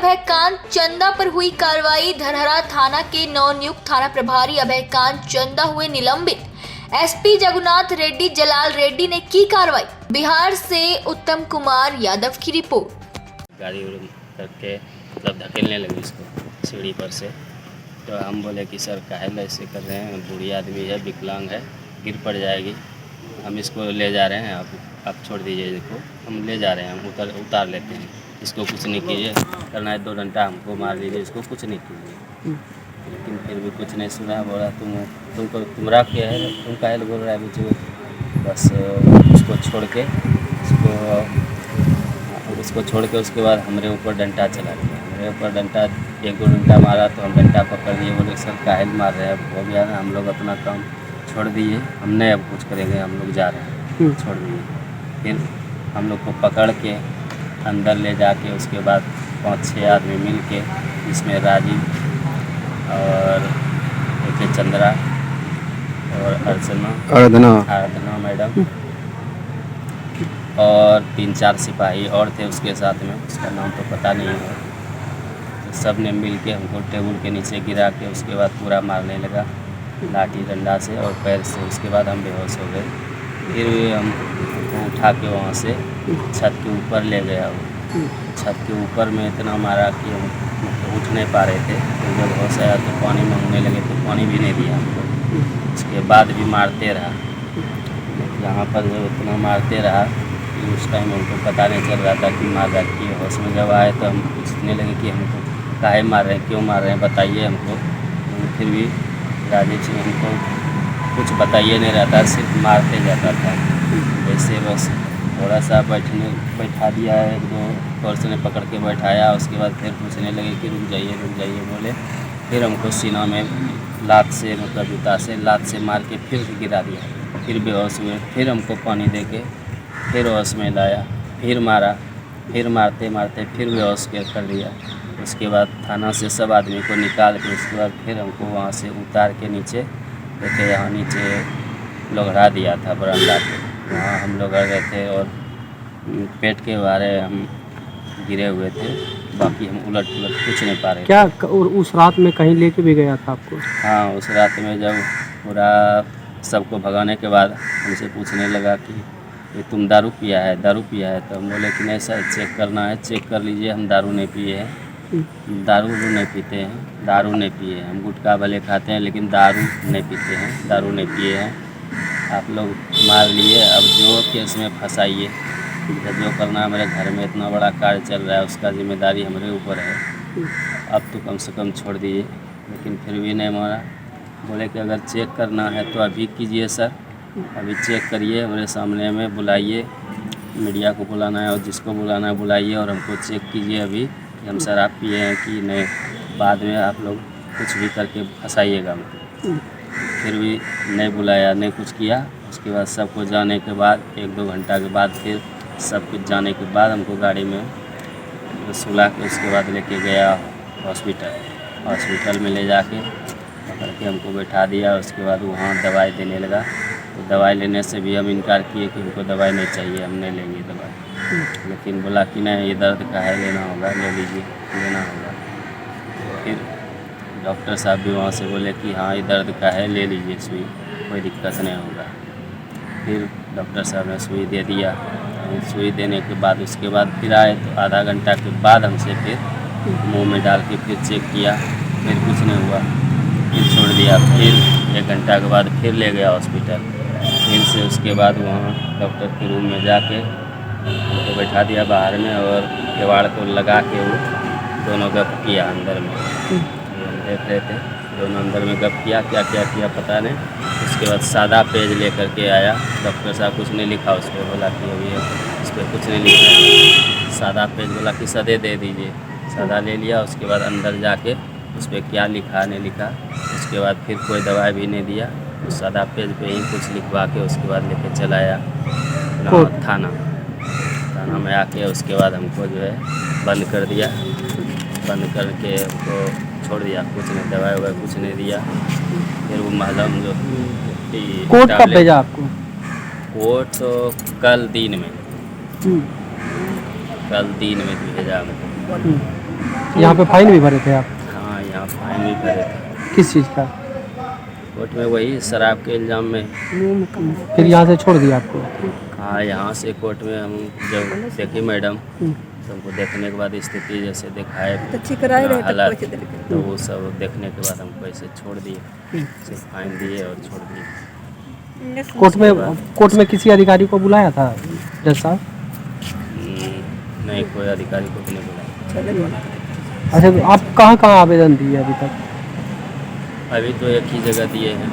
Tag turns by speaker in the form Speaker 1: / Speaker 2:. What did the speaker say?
Speaker 1: अभयकांत चंदा पर हुई कार्रवाई। धरहरा थाना के नवनियुक्त थाना प्रभारी अभयकांत चंदा हुए निलंबित। एसपी जगन्नाथ रेड्डी जलाल रेड्डी ने की कार्रवाई। बिहार से उत्तम कुमार यादव की रिपोर्ट।
Speaker 2: गाड़ी करके मतलब धकेलने लगी इसको सीढ़ी पर से, तो हम बोले कि सर काहे ऐसे कर रहे हैं, बूढ़ी आदमी है, विकलांग है, गिर पड़ जाएगी, हम इसको ले जा रहे हैं, आप छोड़ दीजिए इसको, हम ले जा रहे हैं, हम उतार लेते हैं, इसको कुछ नहीं कीजिए, करना है 2 डंडा हमको मार लीजिए, इसको कुछ नहीं कीजिए। लेकिन फिर भी कुछ नहीं सुना। बोला तुम्हारा क्या है, तुम काहे बोल रहा है मुझे, बस उसको छोड़ के उसके बाद हमारे ऊपर डंडा चला दिया। हमारे ऊपर डंडा 1-2 डंडा मारा, तो हम डंडा पकड़ लिए, बोले सर काहे मार रहे हैं, हो गया ना, हम लोग अपना काम छोड़ दिए, हम नहीं अब कुछ करेंगे, हम लोग जा रहे हैं, छोड़ दिए। फिर हम लोग को पकड़ के अंदर ले जाके उसके बाद 5-6 आदमी मिल के, जिसमें राजीव और एक चंद्रा और आराधना मैडम और 3-4 सिपाही और थे उसके साथ में, उसका नाम तो पता नहीं है। तो सब ने मिल के हमको टेबल के नीचे गिरा के उसके बाद पूरा मारने लगा लाठी डंडा से और पैर से। उसके बाद हम बेहोश हो गए। फिर हमको उठा के वहाँ से छत के ऊपर ले गया। वो छत के ऊपर में इतना मारा कि हम उठ नहीं पा रहे थे। तो जब होश आया तो पानी मांगने लगे, तो पानी भी नहीं दिया हमको। उसके बाद भी मारते रहा, यहाँ पर जब इतना मारते रहा कि उस टाइम हमको पता नहीं चल रहा था कि मार रहा कि होश में जब आए तो हम पूछने लगे कि हमको काहे मार रहे हैं, क्यों मार रहे हैं, बताइए हमको। फिर भी राजेश जी हमको कुछ बताइए नहीं रहता, सिर्फ मारते जाता था। वैसे बस थोड़ा सा बैठा दिया है, 1-2 पर्स ने पकड़ के बैठाया। उसके बाद फिर पूछने लगे कि रुक जाइए बोले। फिर हमको सीना में लात से मतलब जूता से लात से मार के फिर गिरा दिया। फिर बेहोश हुए, फिर हमको पानी दे के फिर होश में लाया, फिर मारा, फिर मारते मारते फिर बेहोश कर दिया। उसके बाद थाना से सब आदमी को निकाल के उसके बाद फिर हमको वहाँ से उतार के नीचे देखे, यहाँ नीचे लोगड़ा दिया था बरामदा पे, वहाँ हम लोग आ गए थे और पेट के बारे हम गिरे हुए थे। बाकी हम उलट कुछ नहीं पा रहे
Speaker 3: क्या और उस रात में कहीं लेके भी गया था आपको?
Speaker 2: हाँ, उस रात में जब पूरा सबको भगाने के बाद हमसे पूछने लगा कि ये तुम दारू पिया है, तो हम बोले कि नहीं सर, चेक करना है, चेक कर लीजिए, हम दारू नहीं पिए हैं, दारू नहीं पीते हैं, दारू नहीं पिए हैं, हम गुटखा भले खाते हैं लेकिन दारू नहीं पीते हैं, दारू नहीं पिए हैं। आप लोग मार लिए, अब जो केस में फंसाइए, जो करना है, मेरे घर में इतना बड़ा कार्य चल रहा है, उसका जिम्मेदारी हमारे ऊपर है, अब तो कम से कम छोड़ दीजिए। लेकिन फिर भी नहीं मारा। बोले कि अगर चेक करना है तो अभी कीजिए सर, अभी चेक करिए, हमारे सामने में बुलाइए, मीडिया को बुलाना है और जिसको बुलाना है बुलाइए और हमको चेक कीजिए अभी कि हम शराब पिए हैं कि नहीं, बाद में आप लोग कुछ भी करके फंसाइएगा हमको। फिर भी नहीं बुलाया, नहीं कुछ किया। उसके बाद सबको जाने के बाद 1-2 घंटा के बाद फिर सब कुछ जाने के बाद हमको गाड़ी में सुला के उसके बाद लेके गया हॉस्पिटल में ले जाके पकड़ के हमको बैठा दिया। उसके बाद वहाँ दवाई देने लगा, तो दवाई लेने से भी हम इनकार किए कि हमको दवाई नहीं चाहिए, हम नहीं लेंगे दवाई। लेकिन बोला कि नहीं, ये दर्द का है, लेना होगा, ले लीजिए, लेना होगा। फिर डॉक्टर साहब भी वहाँ से बोले कि हाँ ये दर्द का है, ले लीजिए सुई, कोई दिक्कत नहीं होगा। फिर डॉक्टर साहब ने सुई दे दिया। सुई देने के बाद उसके बाद फिर आए, तो आधा घंटा के बाद हमसे फिर मुंह में डाल के फिर चेक किया, फिर कुछ नहीं हुआ, फिर छोड़ दिया। फिर 1 घंटा के बाद फिर ले गया हॉस्पिटल। फिर से उसके बाद वहाँ डॉक्टर के रूम में जाके उनको बैठा दिया बाहर में और केवाड़ को लगा के वो दोनों गप किया अंदर में। हम देख रहे थे, दोनों अंदर में गप किया, क्या किया पता नहीं। उसके बाद सादा पेज लेकर के आया, डॉक्टर साहब कुछ नहीं लिखा उस पर, बोला कि अभी उस पर कुछ नहीं लिखा है, सादा पेज, बोला कि सदे दे दीजिए, सादा ले लिया। उसके बाद अंदर जाके उस पर क्या लिखा नहीं लिखा, उसके बाद फिर कोई दवाई भी नहीं दिया, उस सादा पेज पे ही कुछ लिखवा के उसके बाद लेके चलाया थाना में आके। उसके बाद हमको जो है बंद कर दिया, बंद करके हमको छोड़ दिया, कुछ नहीं दवाई ववाई कुछ नहीं दिया। फिर वो महलम जो
Speaker 3: कोर्ट कब भेजा आपको?
Speaker 2: कोर्ट तो कल दिन में भेजा हमको।
Speaker 3: यहाँ पे फाइन भी भरे थे आप?
Speaker 2: हाँ, यहाँ फाइन भी भरे थे।
Speaker 3: किस चीज़ का?
Speaker 2: कोर्ट में वही शराब के इल्ज़ाम में।
Speaker 3: फिर यहाँ से छोड़ दिया आपको?
Speaker 2: हाँ, यहाँ से कोर्ट में हम जब देखी मैडम, तो हमको देखने के बाद स्थिति जैसे दिखाए हालात, तो वो सब देखने के बाद हमको ऐसे छोड़ दिए, सिर्फ फाइन दिए और छोड़ दिए।
Speaker 3: कोर्ट में किसी अधिकारी को बुलाया था जज साहब?
Speaker 2: नहीं, कोई अधिकारी को भी नहीं बुलाया।
Speaker 3: अच्छा, आप कहाँ कहाँ आवेदन दिए अभी तक?
Speaker 2: अभी तो एक ही जगह दिए हैं।